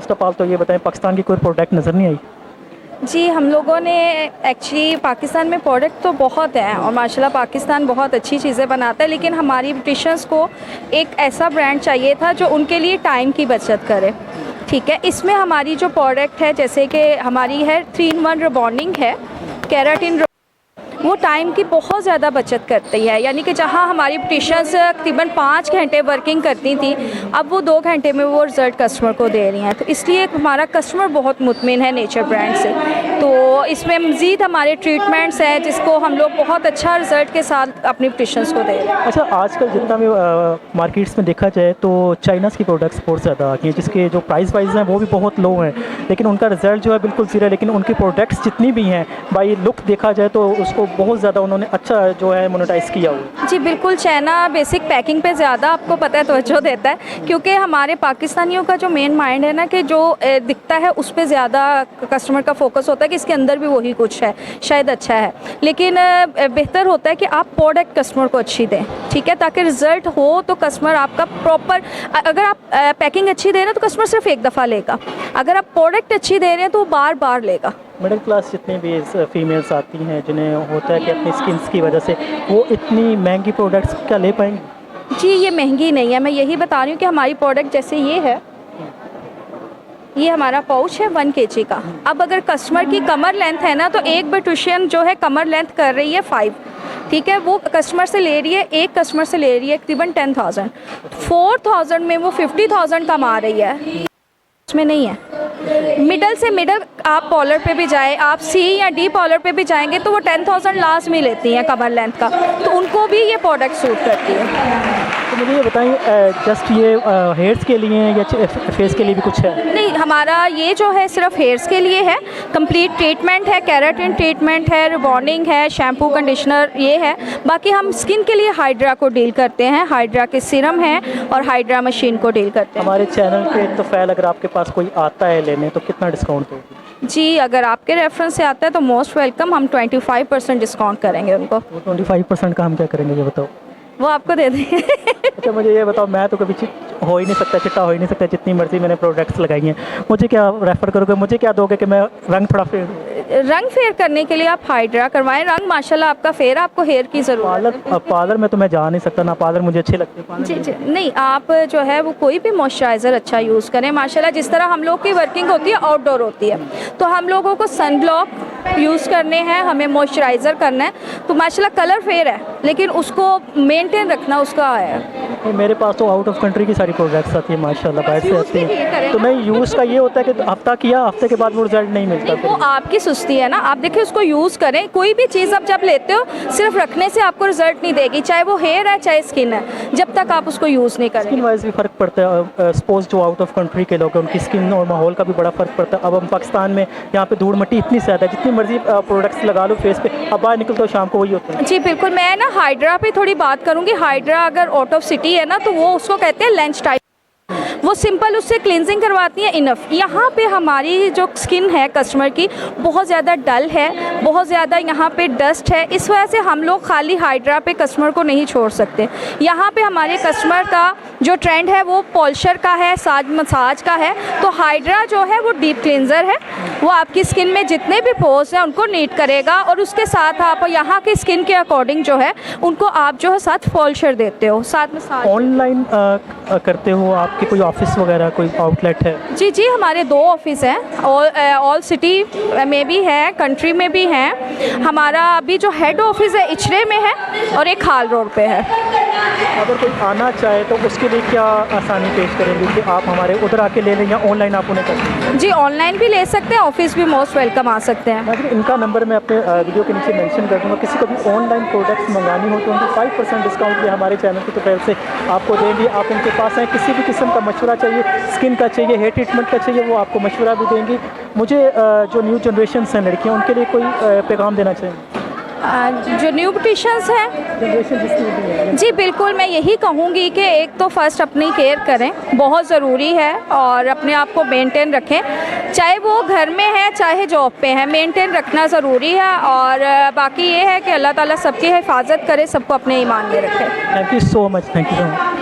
First of all तो ये बताएं, पाकिस्तान की कोई प्रोडक्ट नज़र नहीं आई? जी, हम लोगों ने एक्चुअली पाकिस्तान में प्रोडक्ट तो बहुत हैं और माशाल्लाह पाकिस्तान बहुत अच्छी चीज़ें बनाता है, लेकिन हमारी ब्यूटिशियंस को एक ऐसा ब्रांड चाहिए था जो उनके लिए टाइम की बचत करे। ठीक है, इसमें हमारी जो प्रोडक्ट है, जैसे कि हमारी है 3-in-1 रिबॉन्डिंग है, केराटिन, वो टाइम की बहुत ज़्यादा बचत करती है। यानी कि जहाँ हमारी ब्यूटिशियंस तकरीबन 5 घंटे वर्किंग करती थी, अब वो 2 घंटे में वो रिज़ल्ट कस्टमर को दे रही हैं। तो इसलिए हमारा कस्टमर बहुत मुतमिन है नेचर ब्रांड से। तो इसमें मज़ीद हमारे ट्रीटमेंट्स हैं जिसको हम लोग बहुत अच्छा रिज़ल्ट के साथ अपनी ब्यूटिशियंस को दे रहे हैं। अच्छा, आजकल जितना भी मार्केट्स में देखा जाए तो चाइनाज़ की प्रोडक्ट्स बहुत ज़्यादा आ गई हैं, जिसके जो प्राइस वाइज हैं वो भी बहुत लो हैं, लेकिन उनका रिज़ल्ट जो है बिल्कुल ज़ीरो है। लेकिन उनकी प्रोडक्ट्स जितनी भी हैं, बाई लुक देखा जाए तो उसको बहुत ज़्यादा उन्होंने अच्छा जो है मोनेटाइज़ किया हुआ है। जी बिल्कुल, चाइना बेसिक पैकिंग पे ज़्यादा आपको पता है तवज्जो देता है, क्योंकि हमारे पाकिस्तानियों का जो मेन माइंड है ना कि जो दिखता है उस पे ज़्यादा कस्टमर का फोकस होता है कि इसके अंदर भी वही कुछ है, शायद अच्छा है। लेकिन बेहतर होता है कि आप प्रोडक्ट कस्टमर को अच्छी दें, ठीक है, ताकि रिज़ल्ट हो तो कस्टमर आपका प्रॉपर, अगर आप पैकिंग अच्छी दे रहे हैं तो कस्टमर सिर्फ एक दफ़ा लेगा, अगर आप प्रोडक्ट अच्छी दे रहे हैं तो वो बार बार लेगा। मिडिल क्लास जितनी भी फीमेल्स आती हैं जिन्हें होता है कि अपनी स्किन्स की वजह से वो इतनी महंगी प्रोडक्ट्स क्या ले पाएंगी? जी, ये महंगी नहीं है, मैं यही बता रही हूँ कि हमारी प्रोडक्ट जैसे ये है, ये हमारा पाउच है 1 kg का। अब अगर कस्टमर की कमर लेंथ है ना, तो एक ब्यूटिशियन जो है कमर लेंथ कर रही है 5, ठीक है, वो कस्टमर से ले रही है, एक कस्टमर से ले रही है तकरीबन 10,000, 4,000 में वो 50,000 कमा रही है। इसमें नहीं है मिडल से मिडल, आप पॉलर पे भी जाए, आप सी या डी पॉलर पे भी जाएंगे तो वो 10,000 लास्ट में लेती हैं कमर लेंथ का, तो उनको भी ये प्रोडक्ट सूट करती है। तो मुझे ये बताइए, जस्ट ये हेयर्स के लिए या फेस के लिए भी कुछ है? नहीं, हमारा ये जो है सिर्फ हेयर्स के लिए है, कंप्लीट ट्रीटमेंट है, केराटिन ट्रीटमेंट है, रिबॉन्डिंग है, शैम्पू कंडीशनर ये है। बाकी हम स्किन के लिए हाइड्रा को डील करते हैं, हाइड्रा के सीरम हैं और हाइड्रा मशीन को डील करते हैं। हमारे चैनल पे तो फैल अगर आपके पास कोई आता है लेने तो कितना डिस्काउंट दोगे? जी, अगर आपके रेफरेंस से आता है तो मोस्ट वेलकम, हम 25% डिस्काउंट करेंगे उनको। वो 25% का हम क्या करेंगे ये बताओ? वो आपको दे देंगे। अच्छा, मुझे ये बताओ, मैं तो कभी हो ही नहीं सकता, चिट्टा हो ही नहीं सकता, जितनी मर्जी मैंने प्रोडक्ट्स लगाई हैं, मुझे क्या रेफ़र करोगे, मुझे क्या दोगे कि मैं रंग थोड़ा फेर दूँ? रंग फेयर करने के लिए आप हाइड्रा करवाएं, रंग माशाल्लाह आपका फेयर, आपको हेयर की ज़रूरत है। पार्लर में तो मैं जा नहीं सकता ना, पार्लर मुझे अच्छे लगते हैं। जी जी, नहीं, आप जो है वो कोई भी मॉइस्चराइज़र अच्छा यूज़ करें। माशाल्लाह जिस तरह हम लोग की वर्किंग होती है आउटडोर होती है, तो हम लोगों को सन ब्लॉक यूज़ करने हैं, हमें मॉइस्चराइज़र करना है, तो माशाल्लाह कलर फेयर है लेकिन उसको मेंटेन रखना उसका है। मेरे पास तो आउट ऑफ कंट्री की सारी प्रोडक्ट्स आती है माशाल्लाह, बाहर से आती है, तो मैं यूज़ का ये होता है कि हफ्ता किया, हफ्ते के बाद वो रिजल्ट नहीं मिलता। वो आपकी सुस्ती है ना, आप देखिए उसको यूज़ करें। कोई भी चीज़ आप जब लेते हो सिर्फ रखने से आपको रिजल्ट नहीं देगी, चाहे वो हेयर है चाहे स्किन है, जब तक आप उसको यूज़ नहीं करें। स्किन वाइज भी फ़र्क पड़ता है। सपोज जो आउट ऑफ कंट्री के लोग हैं उनकी स्किन और माहौल का भी बड़ा फ़र्क पड़ता है। अब हम पाकिस्तान में यहाँ पे धूल मिट्टी इतनी ज़्यादा है, जितनी मर्जी प्रोडक्ट्स लगा लो फेस पे, अब बाहर निकलते हो शाम को वही होता है। जी बिल्कुल, मैं ना हाइड्रा पे थोड़ी बात करूँगी। हाइड्रा अगर आउट ऑफ सिटी है ना तो वो उसको कहते हैं लेंस टाइप, वो सिंपल उससे क्लिनजिंग करवाती हैं, इनफ। यहाँ पे हमारी जो स्किन है कस्टमर की बहुत ज़्यादा डल है, बहुत ज़्यादा यहाँ पे डस्ट है, इस वजह से हम लोग खाली हाइड्रा पे कस्टमर को नहीं छोड़ सकते। यहाँ पे हमारे कस्टमर का जो ट्रेंड है वो पॉलिशर का है, साज मसाज का है, तो हाइड्रा जो है वो डीप क्लिनज़र है, वो आपकी स्किन में जितने भी पोर्स हैं उनको नीट करेगा और उसके साथ आप यहाँ की स्किन के अकॉर्डिंग जो है उनको आप जो है साथ पॉलिशर देते हो, साथ मसाज। ऑनलाइन करते हो, आपके कोई ऑफिस वगैरह कोई आउटलेट है? जी जी, हमारे 2 ऑफिस हैं, ऑल सिटी में भी है, कंट्री में भी हैं। हमारा अभी जो हेड ऑफिस है इचरे में है और एक खाल रोड पे है। अगर कोई आना चाहे तो उसके लिए क्या आसानी पेश करेंगे कि आप हमारे उधर आके ले लें या ऑनलाइन आप उन्हें करें? जी, ऑनलाइन भी ले सकते हैं, ऑफिस भी मोस्ट वेलकम आ सकते हैं। मैं इनका नंबर मैं अपने वीडियो के नीचे मेंशन कर दूँगा। किसी को भी ऑनलाइन प्रोडक्ट्स मंगानी हो तो उनको 5% डिस्काउंट भी हमारे चैनल की तरफ से आपको देंगे। आप उनके पास आएँ, किसी भी किस्म का मशवरा चाहिए, स्किन का चाहिए, हेयर ट्रीटमेंट का चाहिए, वो आपको मशवरा भी देंगी। मुझे जो न्यू जनरेशन हैं लड़कियाँ, उनके लिए कोई पैगाम देना चाहिए? जो न्यू ब्यूटिशियंस हैं, जनरेशन जिसकी भी है। जी बिल्कुल, मैं यही कहूँगी कि एक तो फर्स्ट अपनी केयर करें, बहुत ज़रूरी है, और अपने आप को मेंटेन रखें, चाहे वो घर में है चाहे जॉब पे है, मेंटेन रखना ज़रूरी है। और बाकी ये है कि अल्लाह ताला सबकी हिफाजत करे, सबको अपने ईमान में रखे। Thank you so much, thank you so much.